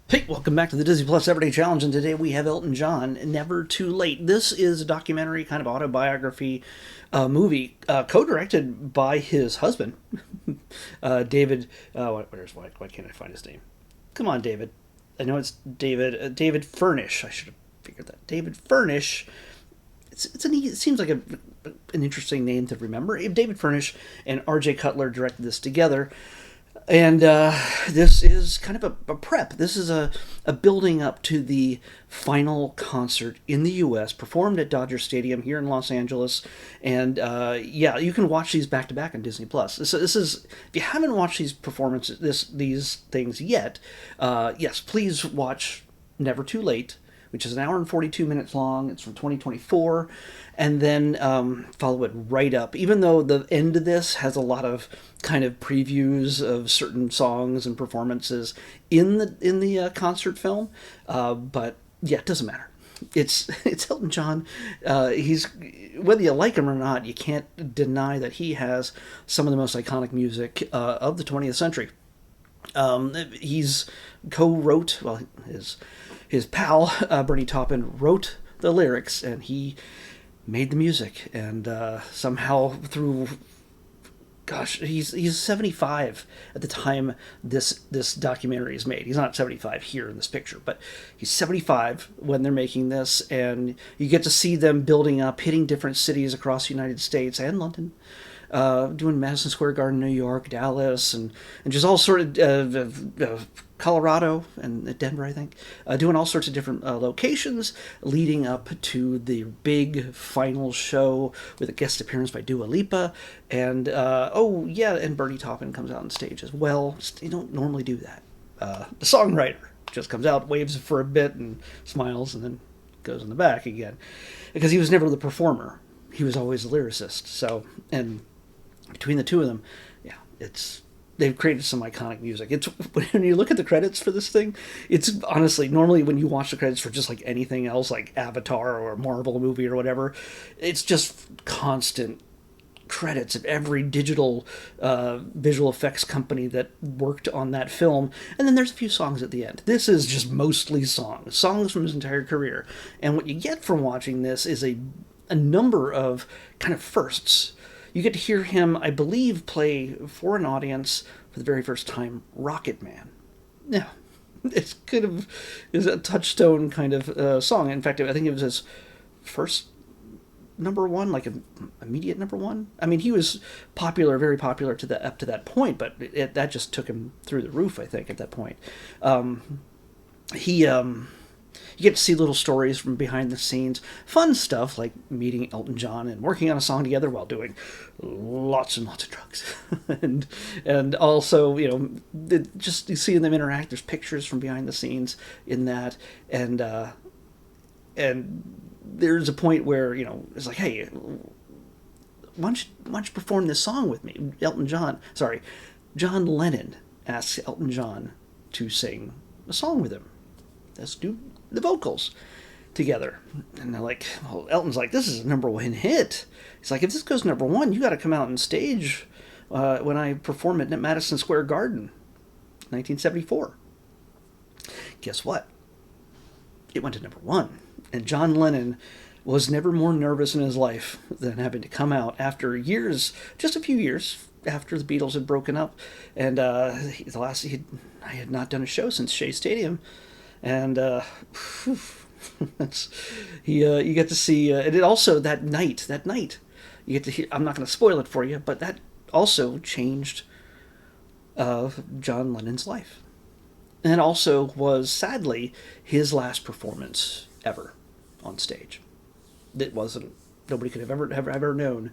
Hey, welcome back to the Disney Plus Everyday Challenge, and today we have Elton John, Never Too Late. This is a documentary, kind of autobiography movie, co-directed by his husband, David. Why can't I find his name? Come on, David. I know it's David. David Furnish. I should have figured that. David Furnish. It seems like an interesting name to remember. David Furnish and R.J. Cutler directed this together. And this is kind of a prep. This is a building up to the final concert in the U.S., performed at Dodger Stadium here in Los Angeles. And yeah, you can watch these back to back on Disney Plus. This is, if you haven't watched these performances, these things yet, yes, please watch Never Too Late, which is an hour and 42 minutes long. It's from 2024. And then follow it right up. Even though the end of this has a lot of kind of previews of certain songs and performances in the concert film, but yeah, it doesn't matter. It's Elton John. He's, whether you like him or not, you can't deny that he has some of the most iconic music of the 20th century. He's co-wrote, well, his pal Bernie Taupin wrote the lyrics, and he made the music. And somehow through, gosh, he's 75 at the time this documentary is made. He's not 75 here in this picture, but he's 75 when they're making this, and you get to see them building up, hitting different cities across the United States and London. Doing Madison Square Garden, New York, Dallas, and just all sort of Colorado and Denver, I think, doing all sorts of different locations, leading up to the big final show with a guest appearance by Dua Lipa, and oh yeah, and Bernie Taupin comes out on stage as well. You don't normally do that. The songwriter just comes out, waves for a bit, and smiles, and then goes in the back again, because he was never the performer. He was always a lyricist. So, and between the two of them, yeah, they've created some iconic music. It's, when you look at the credits for this thing, it's honestly, normally when you watch the credits for just like anything else, like Avatar or a Marvel movie or whatever, it's just constant credits of every digital visual effects company that worked on that film, and then there's a few songs at the end. This is just mostly songs from his entire career, and what you get from watching this is a number of kind of firsts. You get to hear him, I believe, play for an audience for the very first time Rocket Man. Yeah, it's kind of is a touchstone kind of song. In fact, I think it was his first number one, like an immediate number one. I mean, he was popular, very popular up to that point, but that just took him through the roof, I think, at that point. He You get to see little stories from behind the scenes, fun stuff like meeting Elton John and working on a song together while doing lots and lots of drugs, and also, you know, just seeing them interact. There's pictures from behind the scenes in that, and there's a point where, you know, it's like, hey, why don't you perform this song with me? John Lennon asks Elton John to sing a song with him. Let's do the vocals together. And they're like, well, Elton's like, this is a number one hit. He's like, if this goes number one, you got to come out on stage when I perform it at Madison Square Garden, 1974. Guess what? It went to number one. And John Lennon was never more nervous in his life than having to come out after years, just a few years after the Beatles had broken up. And I had not done a show since Shea Stadium. And you get to see, and it also that night, you get to hear. I'm not going to spoil it for you, but that also changed John Lennon's life, and it also was sadly his last performance ever on stage. It wasn't. Nobody could have ever known,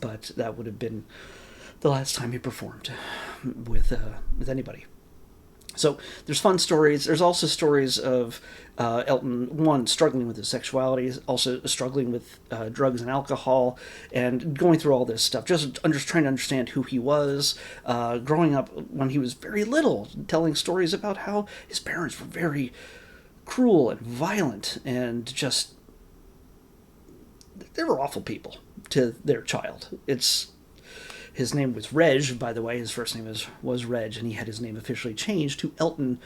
but that would have been the last time he performed with anybody. So there's fun stories. There's also stories of Elton, one, struggling with his sexuality, also struggling with drugs and alcohol, and going through all this stuff, just trying to understand who he was, growing up when he was very little, telling stories about how his parents were very cruel and violent, and just, they were awful people to their child. His name was Reg, by the way. His first name was Reg, and he had his name officially changed to Elton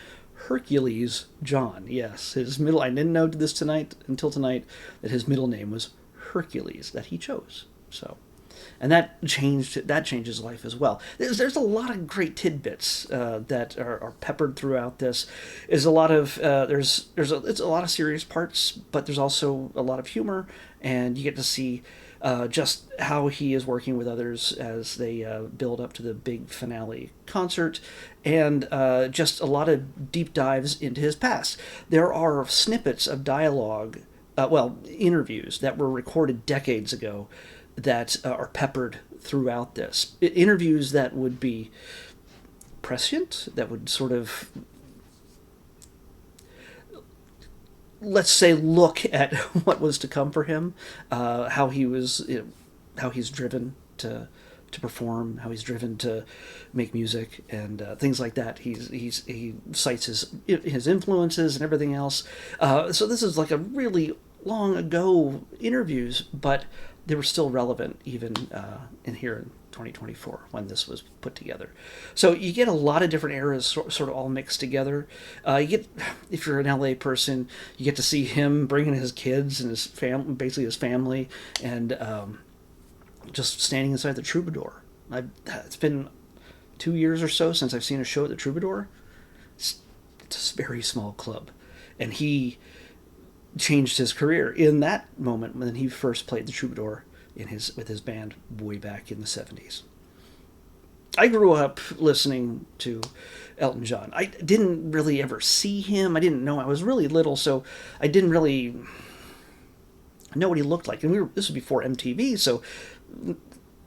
Hercules John. Yes, his middle. I didn't know this until tonight that his middle name was Hercules that he chose. So, and that changes life as well. There's a lot of great tidbits that are peppered throughout this. Is a lot of it's a lot of serious parts, but there's also a lot of humor, and you get to see just how he is working with others as they build up to the big finale concert, and just a lot of deep dives into his past. There are snippets of dialogue, interviews that were recorded decades ago that are peppered throughout this. Interviews that would be prescient, that would sort of, let's say, look at what was to come for him, how he was, how he's driven to perform, how he's driven to make music, and things like that. He cites his influences and everything else. So this is like a really long ago interviews, but they were still relevant even in here in 2024 when this was put together. So you get a lot of different eras sort of all mixed together. You get, if you're an LA person, you get to see him bringing his kids and his family, basically his family, and just standing inside the Troubadour. It's been 2 years or so since I've seen a show at the Troubadour. It's a very small club, and he changed his career in that moment when he first played the Troubadour with his band way back in the 70s. I grew up listening to Elton John. I didn't really ever see him. I didn't know. I was really little, so I didn't really know what he looked like. And this was before MTV, so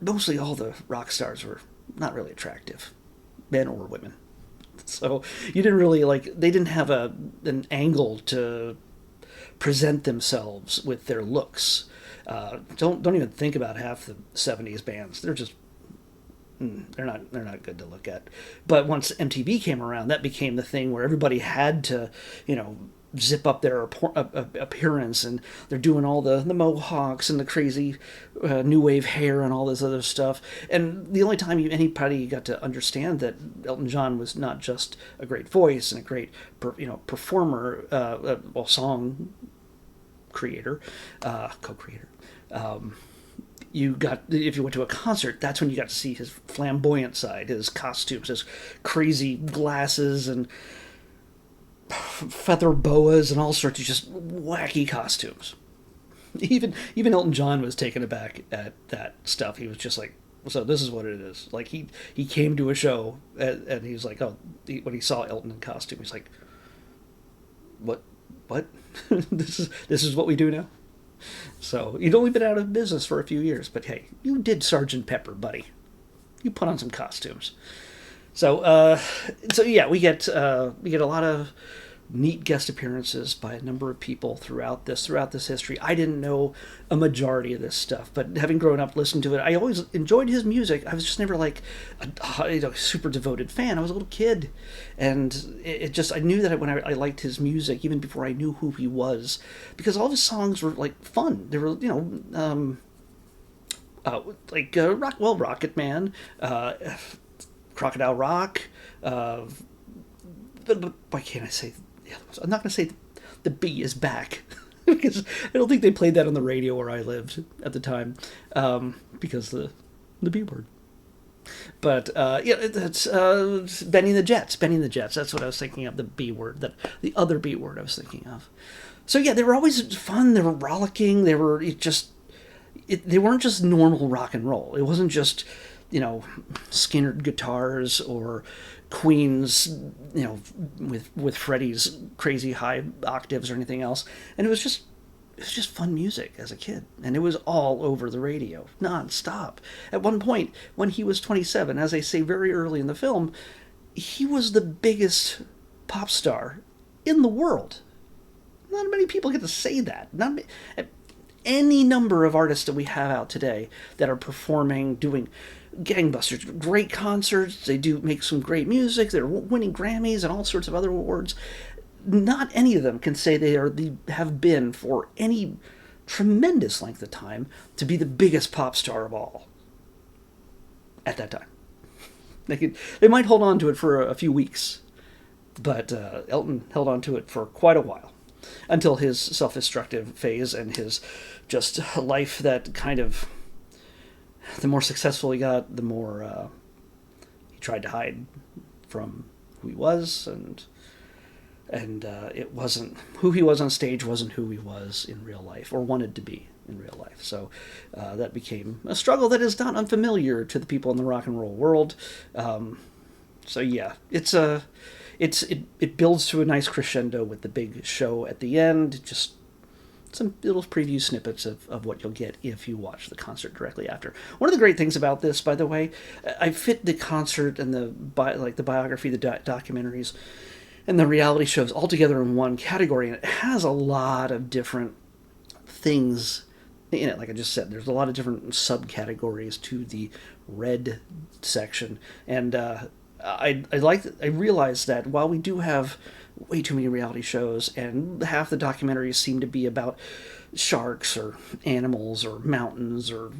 mostly all the rock stars were not really attractive, men or women. So you didn't really they didn't have an angle to present themselves with their looks. Don't even think about half the 70s bands. They're just they're not good to look at. But once MTV came around, that became the thing where everybody had to, zip up their appearance, and they're doing all the mohawks and the crazy new wave hair and all this other stuff. And the only time anybody got to understand that Elton John was not just a great voice and a great performer, song creator, co-creator. If you went to a concert, that's when you got to see his flamboyant side, his costumes, his crazy glasses and feather boas and all sorts of just wacky costumes. Even Elton John was taken aback at that stuff. He was just like, so this is what it is. Like he came to a show and he was like, when he saw Elton in costume, he's like, what? this is what we do now. So you'd only been out of business for a few years, but hey, you did Sergeant Pepper, buddy. You put on some costumes. So yeah, we get a lot of neat guest appearances by a number of people throughout this history. I didn't know a majority of this stuff, but having grown up listening to it, I always enjoyed his music. I was just never like a super devoted fan. I was a little kid, and I knew that when I liked his music, even before I knew who he was, because all of his songs were like fun. They were Rocket Man, Crocodile Rock. Why can't I say? I'm not going to say the Bee is Back because I don't think they played that on the radio where I lived at the time, because the B word. But that's Benny the Jets. Benny the Jets. That's what I was thinking of. The B word. The other B word I was thinking of. So yeah, they were always fun. They were rollicking. They weren't just normal rock and roll. It wasn't just Skinner guitars or Queen's, with Freddie's crazy high octaves or anything else. And it was just fun music as a kid. And it was all over the radio, non-stop. At one point, when he was 27, as I say very early in the film, he was the biggest pop star in the world. Not many people get to say that. Any number of artists that we have out today that are performing, doing gangbusters, great concerts, they do make some great music, they're winning Grammys and all sorts of other awards. Not any of them can say they have been, for any tremendous length of time, to be the biggest pop star of all at that time. They might hold on to it for a few weeks, But Elton held on to it for quite a while until his self-destructive phase and his just life that kind of, the more successful he got, the more he tried to hide from who he was, and it wasn't who he was on stage wasn't who he was in real life or wanted to be in real life. So that became a struggle that is not unfamiliar to the people in the rock and roll world. So yeah, it builds to a nice crescendo with the big show at the end. Just some little preview snippets of what you'll get if you watch the concert directly after. One of the great things about this, by the way, I fit the concert and the biography, the documentaries, and the reality shows all together in one category, and it has a lot of different things in it. Like I just said, there's a lot of different subcategories to the red section, and I realized that while we do have way too many reality shows, and half the documentaries seem to be about sharks or animals or mountains or,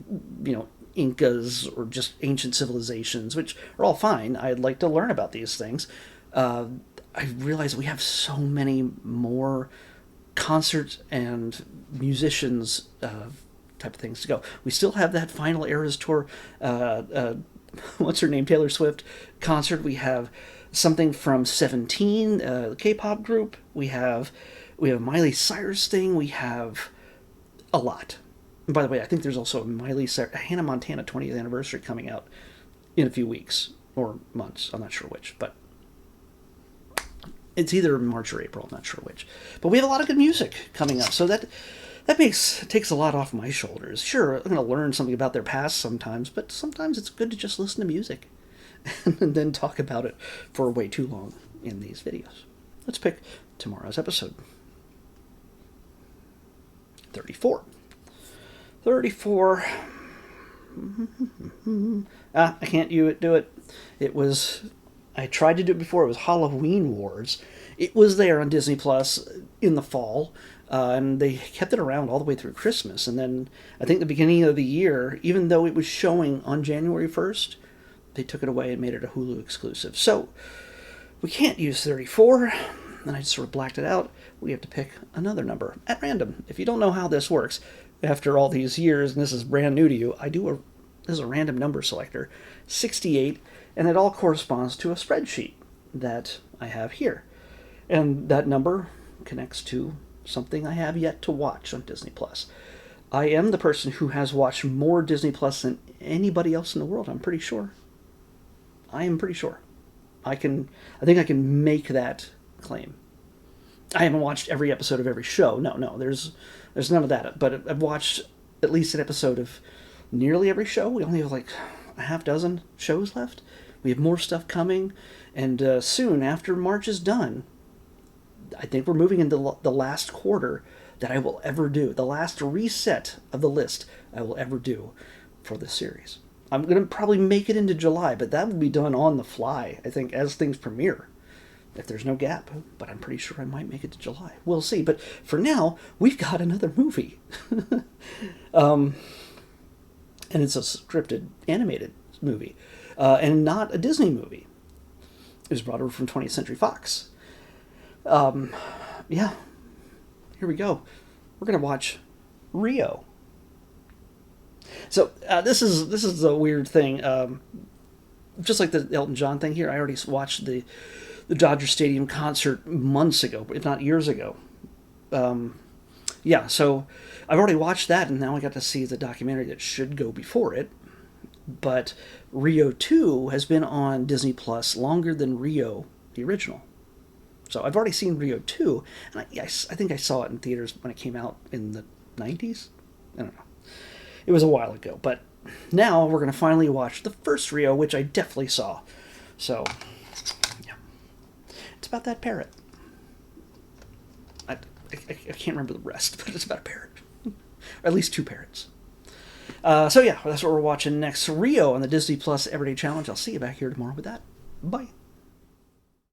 Incas or just ancient civilizations, which are all fine. I'd like to learn about these things. I realize we have so many more concerts and musicians type of things to go. We still have that Final Eras tour, what's her name, Taylor Swift concert. We have something from 17, the K-pop group. We have Miley Cyrus thing. We have a lot. And by the way, I think there's also a Hannah Montana 20th anniversary coming out in a few weeks or months. I'm not sure which, but it's either March or April. I'm not sure which. But we have a lot of good music coming up, so that takes a lot off my shoulders. Sure, I'm going to learn something about their past sometimes, but sometimes it's good to just listen to music and then talk about it for way too long in these videos. Let's pick tomorrow's episode. 34. I can't do it. I tried to do it before. It was Halloween Wars. It was there on Disney Plus in the fall, and they kept it around all the way through Christmas. And then I think the beginning of the year, even though it was showing on January 1st, they took it away and made it a Hulu exclusive. So we can't use 34, and I just sort of blacked it out. We have to pick another number at random. If you don't know how this works, after all these years, and this is brand new to you, this is a random number selector, 68, and it all corresponds to a spreadsheet that I have here. And that number connects to something I have yet to watch on Disney Plus. I am the person who has watched more Disney Plus than anybody else in the world, I'm pretty sure. I am pretty sure. I think I can make that claim. I haven't watched every episode of every show. No, there's none of that. But I've watched at least an episode of nearly every show. We only have like a half dozen shows left. We have more stuff coming, and soon after March is done, I think we're moving into the last quarter that I will ever do, the last reset of the list I will ever do for this series. I'm going to probably make it into July, but that will be done on the fly, I think, as things premiere, if there's no gap. But I'm pretty sure I might make it to July. We'll see. But for now, we've got another movie. And it's a scripted, animated movie, and not a Disney movie. It was brought over from 20th Century Fox. Yeah, here we go. We're going to watch Rio. So this is a weird thing. Just like the Elton John thing here, I already watched the Dodger Stadium concert months ago, if not years ago. Yeah, so I've already watched that, and now I got to see the documentary that should go before it. But Rio 2 has been on Disney Plus longer than Rio, the original. So I've already seen Rio 2, and I think I saw it in theaters when it came out in the 90s? I don't know. It was a while ago, but now we're going to finally watch the first Rio, which I definitely saw. So, yeah. It's about that parrot. I can't remember the rest, but it's about a parrot. Or at least two parrots. So yeah, that's what we're watching next. Rio on the Disney Plus Everyday Challenge. I'll see you back here tomorrow with that. Bye.